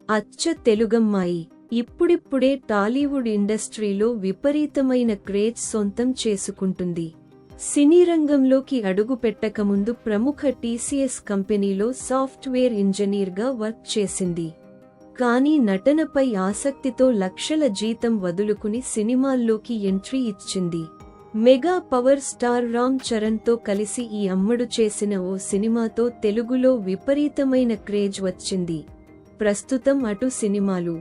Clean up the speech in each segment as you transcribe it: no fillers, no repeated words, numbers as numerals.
అచ్చ తెలుగమ్మాయి ఇప్పుడిప్పుడే టాలీవుడ్ ఇండస్ట్రీలో విపరీతమైన క్రేజ్ సొంతం చేసుకుంటుంది. సినీ రంగంలోకి అడుగుపెట్టకముందు ప్రముఖ టీసీఎస్ కంపెనీలో సాఫ్ట్వేర్ ఇంజనీర్గా వర్క్ చేసింది. కానీ నటనపై ఆసక్తితో లక్షల జీతం వదులుకుని సినిమాల్లోకి ఎంట్రీ ఇచ్చింది. మెగా పవర్ స్టార్ రామ్ చరణ్తో కలిసి ఈ అమ్మడు చేసిన ఓ సినిమాతో తెలుగులో విపరీతమైన క్రేజ్ వచ్చింది. ప్రస్తుతం అటు సినిమాలు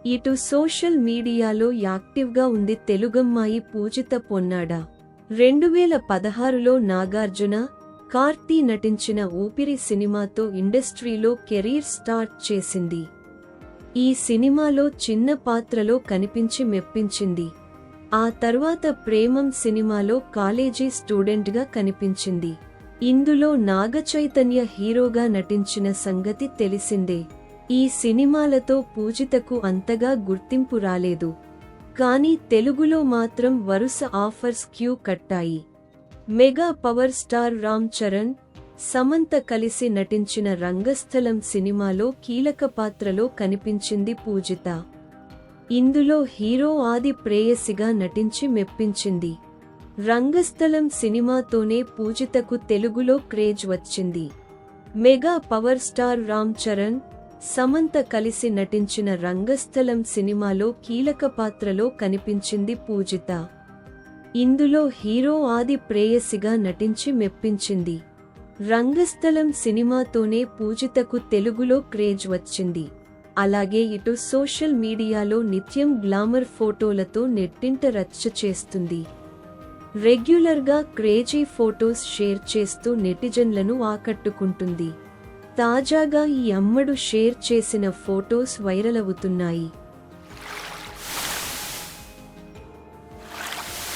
ఇటు సోషల్ మీడియాలో యాక్టివ్గా ఉంది తెలుగమ్మాయి పూజిత పొన్నాడ. 2016లో నాగార్జున, కార్తీ నటించిన ఊపిరి సినిమాతో ఇండస్ట్రీలో కెరీర్ స్టార్ట్ చేసింది. ఈ సినిమాలో చిన్న పాత్రలో కనిపించి మెప్పించింది. ఆ తర్వాత ప్రేమం సినిమాలో కాలేజీ స్టూడెంట్గా కనిపించింది. ఇందులో నాగచైతన్య హీరోగా నటించిన సంగతి తెలిసిందే. ఈ సినిమాలతో పూజితకు అంతగా గుర్తింపు రాలేదు. కానీ తెలుగులో మాత్రం వరుస ఆఫర్స్ క్యూ కట్టాయి. Mega power star Ram Charan, Samantha కలిసి నటించిన రంగస్థలం సినిమాలో కీలక పాత్రలో కనిపించింది పూజిత. ఇందులో హీరో ఆది ప్రేయసిగా నటించి మెప్పించింది. రంగస్థలం సినిమాతోనే పూజితకు తెలుగులో క్రేజ్ వచ్చింది. Mega power star Ram Charan, Samantha కలిసి నటించిన రంగస్థలం సినిమాలో కీలక పాత్రలో కనిపించింది పూజిత. ఇందులో హీరో ఆది ప్రేయసిగా నటించి మెప్పించింది. రంగస్థలం సినిమాతోనే పూజితకు తెలుగులో క్రేజ్ వచ్చింది. అలాగే ఇటు సోషల్ మీడియాలో నిత్యం గ్లామర్ ఫోటోలతో నెట్టింట రచ్చ చేస్తుంది. రెగ్యులర్గా క్రేజీ ఫోటోస్ షేర్ చేస్తూ నెటిజన్లను ఆకట్టుకుంటుంది. తాజాగా ఈ అమ్మడు షేర్ చేసిన ఫోటోస్ వైరల్ అవుతున్నాయి.